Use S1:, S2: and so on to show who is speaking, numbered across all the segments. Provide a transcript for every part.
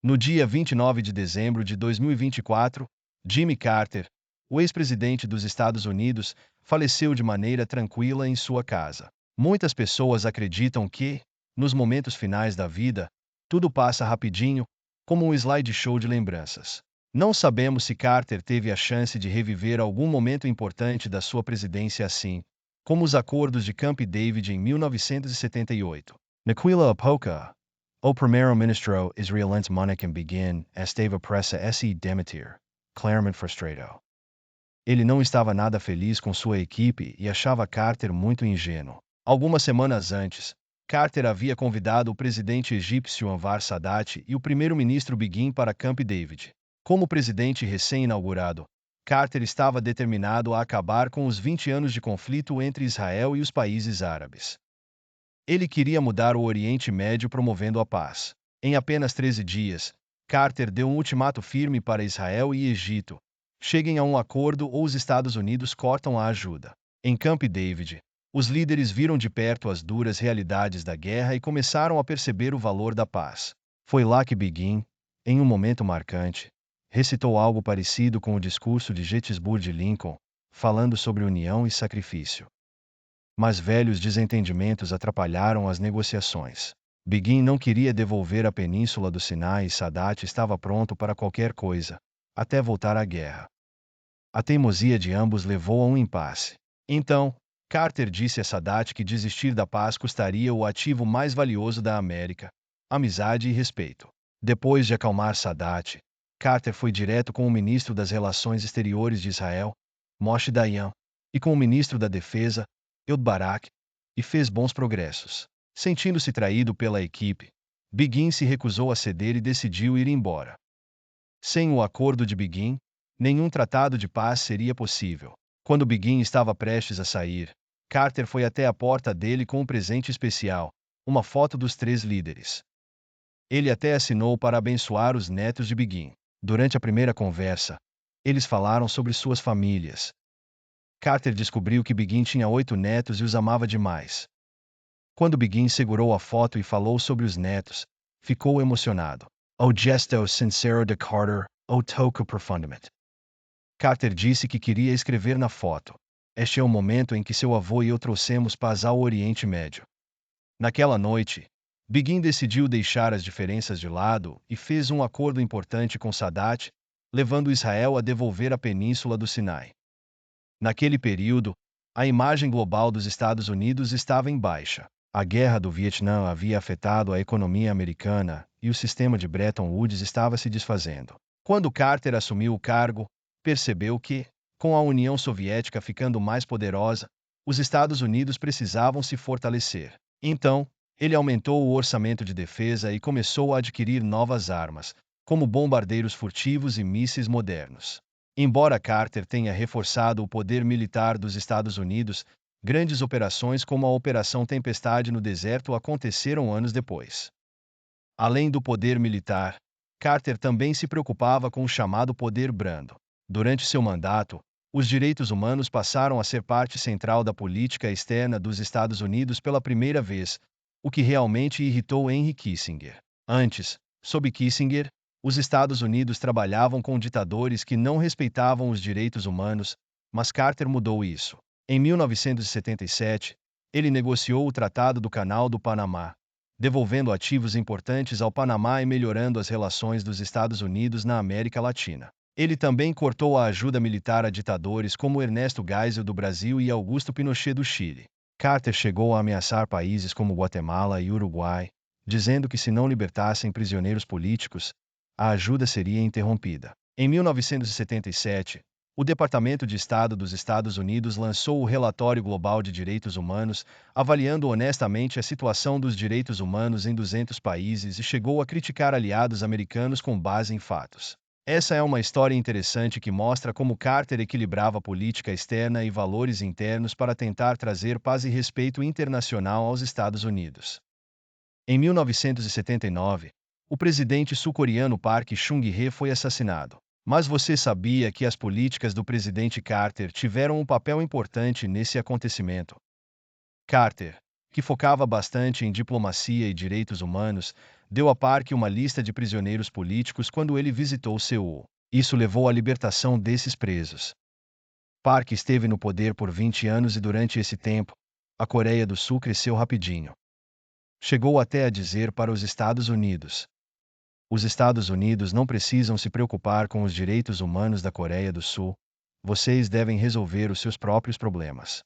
S1: No dia 29 de dezembro de 2024, Jimmy Carter, o ex-presidente dos Estados Unidos, faleceu de maneira tranquila em sua casa. Muitas pessoas acreditam que, nos momentos finais da vida, tudo passa rapidinho, como um slideshow de lembranças. Não sabemos se Carter teve a chance de reviver algum momento importante da sua presidência assim, como os acordos de Camp David em 1978. Naquela época, o primeiro-ministro israelense Menachem Begin estava pressa se demitir, claramente frustrado. Ele não estava nada feliz com sua equipe e achava Carter muito ingênuo. Algumas semanas antes, Carter havia convidado o presidente egípcio Anwar Sadat e o primeiro-ministro Begin para Camp David. Como presidente recém-inaugurado, Carter estava determinado a acabar com os 20 anos de conflito entre Israel e os países árabes. Ele queria mudar o Oriente Médio promovendo a paz. Em apenas 13 dias, Carter deu um ultimato firme para Israel e Egito: cheguem a um acordo ou os Estados Unidos cortam a ajuda. Em Camp David, os líderes viram de perto as duras realidades da guerra e começaram a perceber o valor da paz. Foi lá que Begin, em um momento marcante, recitou algo parecido com o discurso de Gettysburg de Lincoln, falando sobre união e sacrifício. Mas velhos desentendimentos atrapalharam as negociações. Begin não queria devolver a península do Sinai e Sadat estava pronto para qualquer coisa, até voltar à guerra. A teimosia de ambos levou a um impasse. Então, Carter disse a Sadat que desistir da paz custaria o ativo mais valioso da América: amizade e respeito. Depois de acalmar Sadat, Carter foi direto com o ministro das Relações Exteriores de Israel, Moshe Dayan, e com o ministro da Defesa, Ehud Barak, e fez bons progressos. Sentindo-se traído pela equipe, Begin se recusou a ceder e decidiu ir embora. Sem o acordo de Begin, nenhum tratado de paz seria possível. Quando Begin estava prestes a sair, Carter foi até a porta dele com um presente especial: uma foto dos 3 líderes. Ele até assinou para abençoar os netos de Begin. Durante a primeira conversa, eles falaram sobre suas famílias. Carter descobriu que Begin tinha 8 netos e os amava demais. Quando Begin segurou a foto e falou sobre os netos, ficou emocionado. O gesto sincero de Carter o tocou profundamente. Carter disse que queria escrever na foto: este é o momento em que seu avô e eu trouxemos paz ao Oriente Médio. Naquela noite, Begin decidiu deixar as diferenças de lado e fez um acordo importante com Sadat, levando Israel a devolver a península do Sinai. Naquele período, a imagem global dos Estados Unidos estava em baixa. A Guerra do Vietnã havia afetado a economia americana e o sistema de Bretton Woods estava se desfazendo. Quando Carter assumiu o cargo, percebeu que, com a União Soviética ficando mais poderosa, os Estados Unidos precisavam se fortalecer. Então, ele aumentou o orçamento de defesa e começou a adquirir novas armas, como bombardeiros furtivos e mísseis modernos. Embora Carter tenha reforçado o poder militar dos Estados Unidos, grandes operações como a Operação Tempestade no deserto aconteceram anos depois. Além do poder militar, Carter também se preocupava com o chamado poder brando. Durante seu mandato, os direitos humanos passaram a ser parte central da política externa dos Estados Unidos pela primeira vez, o que realmente irritou Henry Kissinger. Antes, sob Kissinger, os Estados Unidos trabalhavam com ditadores que não respeitavam os direitos humanos, mas Carter mudou isso. Em 1977, ele negociou o Tratado do Canal do Panamá, devolvendo ativos importantes ao Panamá e melhorando as relações dos Estados Unidos na América Latina. Ele também cortou a ajuda militar a ditadores como Ernesto Geisel do Brasil e Augusto Pinochet do Chile. Carter chegou a ameaçar países como Guatemala e Uruguai, dizendo que se não libertassem prisioneiros políticos, a ajuda seria interrompida. Em 1977, o Departamento de Estado dos Estados Unidos lançou o Relatório Global de Direitos Humanos, avaliando honestamente a situação dos direitos humanos em 200 países e chegou a criticar aliados americanos com base em fatos. Essa é uma história interessante que mostra como Carter equilibrava política externa e valores internos para tentar trazer paz e respeito internacional aos Estados Unidos. Em 1979, o presidente sul-coreano Park Chung-hee foi assassinado. Mas você sabia que as políticas do presidente Carter tiveram um papel importante nesse acontecimento? Carter, que focava bastante em diplomacia e direitos humanos, deu a Park uma lista de prisioneiros políticos quando ele visitou Seul. Isso levou à libertação desses presos. Park esteve no poder por 20 anos e durante esse tempo, a Coreia do Sul cresceu rapidinho. Chegou até a dizer para os Estados Unidos: os Estados Unidos não precisam se preocupar com os direitos humanos da Coreia do Sul, vocês devem resolver os seus próprios problemas.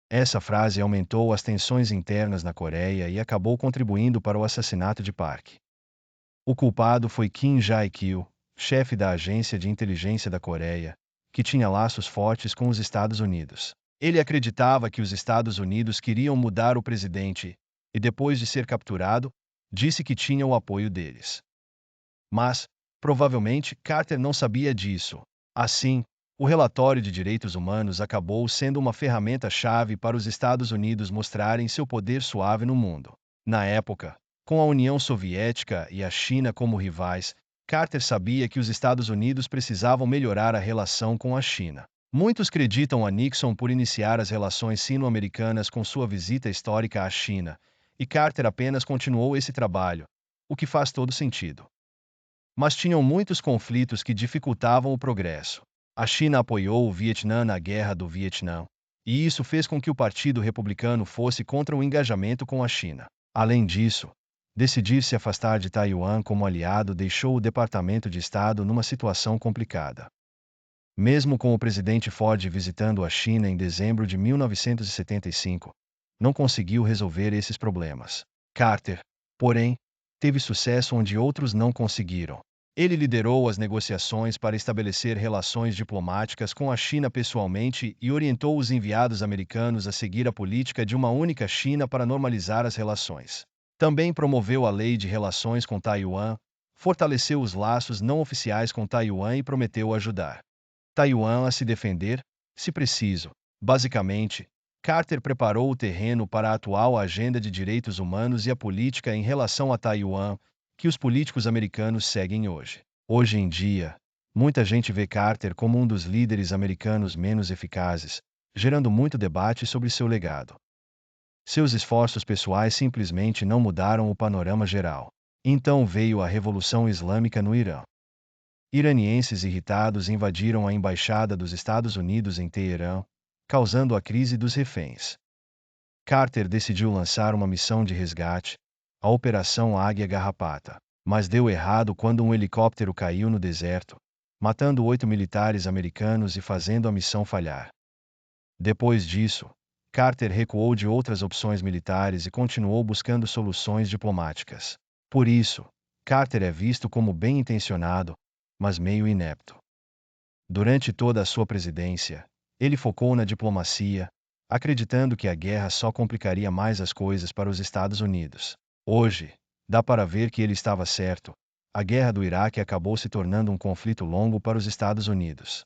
S1: Essa frase aumentou as tensões internas na Coreia e acabou contribuindo para o assassinato de Park. O culpado foi Kim Jae-kyul, chefe da agência de inteligência da Coreia, que tinha laços fortes com os Estados Unidos. Ele acreditava que os Estados Unidos queriam mudar o presidente, e depois de ser capturado, disse que tinha o apoio deles. Mas, provavelmente, Carter não sabia disso. Assim, o relatório de direitos humanos acabou sendo uma ferramenta-chave para os Estados Unidos mostrarem seu poder suave no mundo. Na época, com a União Soviética e a China como rivais, Carter sabia que os Estados Unidos precisavam melhorar a relação com a China. Muitos acreditam a Nixon por iniciar as relações sino-americanas com sua visita histórica à China, e Carter apenas continuou esse trabalho, o que faz todo sentido. Mas tinham muitos conflitos que dificultavam o progresso. A China apoiou o Vietnã na Guerra do Vietnã, e isso fez com que o Partido Republicano fosse contra o engajamento com a China. Além disso, decidir se afastar de Taiwan como aliado deixou o Departamento de Estado numa situação complicada. Mesmo com o presidente Ford visitando a China em dezembro de 1975, não conseguiu resolver esses problemas. Carter, porém, teve sucesso onde outros não conseguiram. Ele liderou as negociações para estabelecer relações diplomáticas com a China pessoalmente e orientou os enviados americanos a seguir a política de uma única China para normalizar as relações. Também promoveu a Lei de Relações com Taiwan, fortaleceu os laços não oficiais com Taiwan e prometeu ajudar Taiwan a se defender, se preciso. Basicamente, Carter preparou o terreno para a atual agenda de direitos humanos e a política em relação a Taiwan, que os políticos americanos seguem hoje. Hoje em dia, muita gente vê Carter como um dos líderes americanos menos eficazes, gerando muito debate sobre seu legado. Seus esforços pessoais simplesmente não mudaram o panorama geral. Então veio a Revolução Islâmica no Irã. Iranienses irritados invadiram a embaixada dos Estados Unidos em Teherã, causando a crise dos reféns. Carter decidiu lançar uma missão de resgate, a Operação Águia Garrapata, mas deu errado quando um helicóptero caiu no deserto, matando 8 militares americanos e fazendo a missão falhar. Depois disso, Carter recuou de outras opções militares e continuou buscando soluções diplomáticas. Por isso, Carter é visto como bem-intencionado, mas meio inepto. Durante toda a sua presidência, ele focou na diplomacia, acreditando que a guerra só complicaria mais as coisas para os Estados Unidos. Hoje, dá para ver que ele estava certo. A guerra do Iraque acabou se tornando um conflito longo para os Estados Unidos.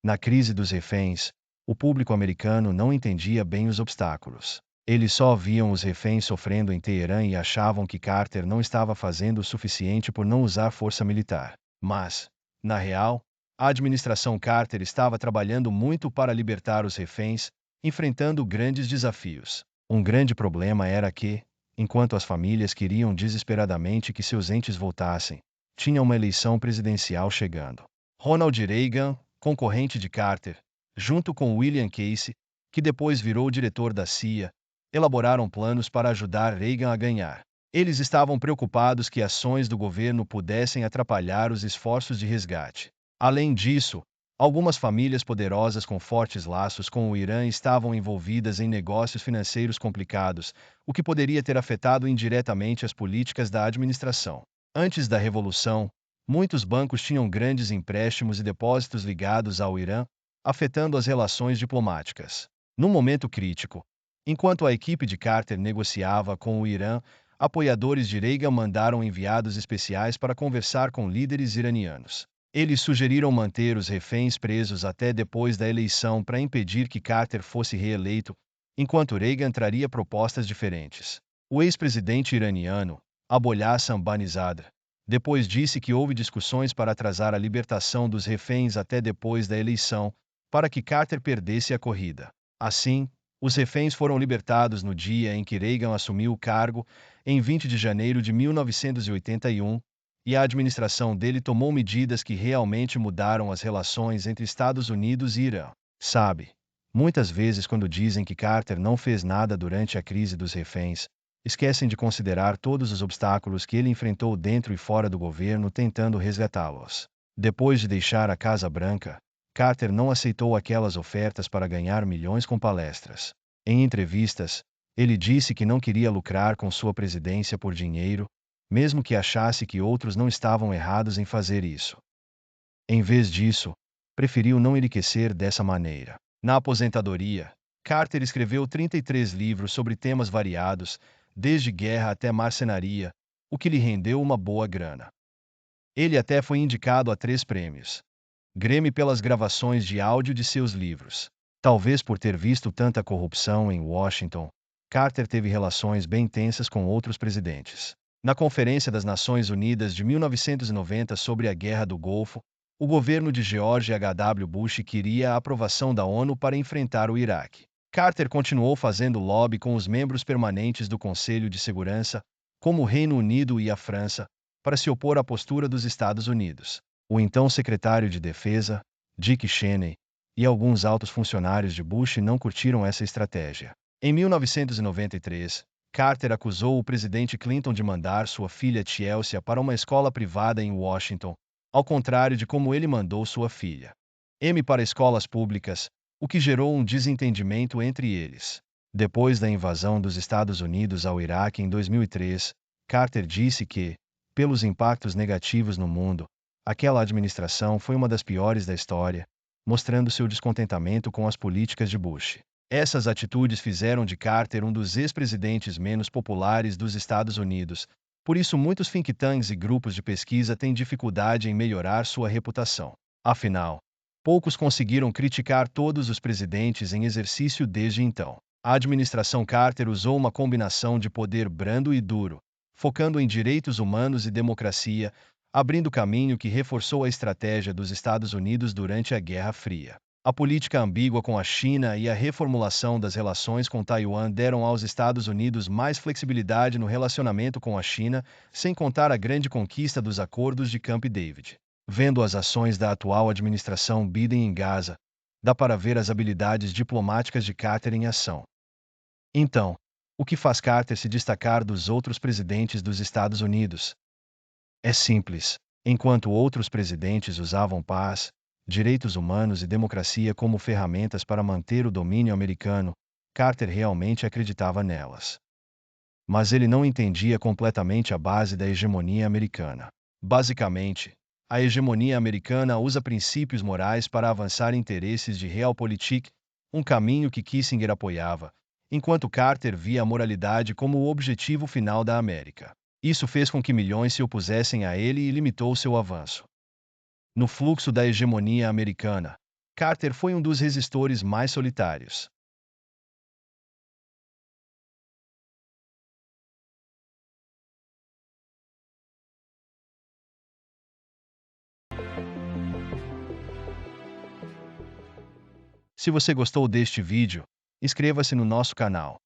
S1: Na crise dos reféns, o público americano não entendia bem os obstáculos. Eles só viam os reféns sofrendo em Teherã e achavam que Carter não estava fazendo o suficiente por não usar força militar. Mas, na real, a administração Carter estava trabalhando muito para libertar os reféns, enfrentando grandes desafios. Um grande problema era que, enquanto as famílias queriam desesperadamente que seus entes voltassem, tinha uma eleição presidencial chegando. Ronald Reagan, concorrente de Carter, junto com William Casey, que depois virou diretor da CIA, elaboraram planos para ajudar Reagan a ganhar. Eles estavam preocupados que ações do governo pudessem atrapalhar os esforços de resgate. Além disso, algumas famílias poderosas com fortes laços com o Irã estavam envolvidas em negócios financeiros complicados, o que poderia ter afetado indiretamente as políticas da administração. Antes da Revolução, muitos bancos tinham grandes empréstimos e depósitos ligados ao Irã, afetando as relações diplomáticas. Num momento crítico, enquanto a equipe de Carter negociava com o Irã, apoiadores de Reagan mandaram enviados especiais para conversar com líderes iranianos. Eles sugeriram manter os reféns presos até depois da eleição para impedir que Carter fosse reeleito, enquanto Reagan traria propostas diferentes. O ex-presidente iraniano, Abollah Hassan-Banizadeh, depois disse que houve discussões para atrasar a libertação dos reféns até depois da eleição, para que Carter perdesse a corrida. Assim, Os reféns foram libertados no dia em que Reagan assumiu o cargo, em 20 de janeiro de 1981, e a administração dele tomou medidas que realmente mudaram as relações entre Estados Unidos e Irã. Sabe, muitas vezes quando dizem que Carter não fez nada durante a crise dos reféns, esquecem de considerar todos os obstáculos que ele enfrentou dentro e fora do governo tentando resgatá-los. Depois de deixar a Casa Branca, Carter não aceitou aquelas ofertas para ganhar milhões com palestras. Em entrevistas, ele disse que não queria lucrar com sua presidência por dinheiro, mesmo que achasse que outros não estavam errados em fazer isso. Em vez disso, preferiu não enriquecer dessa maneira. Na aposentadoria, Carter escreveu 33 livros sobre temas variados, desde guerra até marcenaria, o que lhe rendeu uma boa grana. Ele até foi indicado a 3 prêmios Grammy pelas gravações de áudio de seus livros. Talvez por ter visto tanta corrupção em Washington, Carter teve relações bem tensas com outros presidentes. Na Conferência das Nações Unidas de 1990 sobre a Guerra do Golfo, o governo de George H.W. Bush queria a aprovação da ONU para enfrentar o Iraque. Carter continuou fazendo lobby com os membros permanentes do Conselho de Segurança, como o Reino Unido e a França, para se opor à postura dos Estados Unidos. O então secretário de Defesa, Dick Cheney, e alguns altos funcionários de Bush não curtiram essa estratégia. Em 1993, Carter acusou o presidente Clinton de mandar sua filha Chelsea para uma escola privada em Washington, ao contrário de como ele mandou sua filha Amy para escolas públicas, o que gerou um desentendimento entre eles. Depois da invasão dos Estados Unidos ao Iraque em 2003, Carter disse que, pelos impactos negativos no mundo, aquela administração foi uma das piores da história, mostrando seu descontentamento com as políticas de Bush. Essas atitudes fizeram de Carter um dos ex-presidentes menos populares dos Estados Unidos, por isso muitos think tanks e grupos de pesquisa têm dificuldade em melhorar sua reputação. Afinal, poucos conseguiram criticar todos os presidentes em exercício desde então. A administração Carter usou uma combinação de poder brando e duro, focando em direitos humanos e democracia, abrindo caminho que reforçou a estratégia dos Estados Unidos durante a Guerra Fria. A política ambígua com a China e a reformulação das relações com Taiwan deram aos Estados Unidos mais flexibilidade no relacionamento com a China, sem contar a grande conquista dos acordos de Camp David. Vendo as ações da atual administração Biden em Gaza, dá para ver as habilidades diplomáticas de Carter em ação. Então, o que faz Carter se destacar dos outros presidentes dos Estados Unidos? É simples. Enquanto outros presidentes usavam paz, direitos humanos e democracia como ferramentas para manter o domínio americano, Carter realmente acreditava nelas. Mas ele não entendia completamente a base da hegemonia americana. Basicamente, a hegemonia americana usa princípios morais para avançar interesses de realpolitik, um caminho que Kissinger apoiava, enquanto Carter via a moralidade como o objetivo final da América. Isso fez com que milhões se opusessem a ele e limitou seu avanço. No fluxo da hegemonia americana, Carter foi um dos resistores mais solitários. Se você gostou deste vídeo, inscreva-se no nosso canal.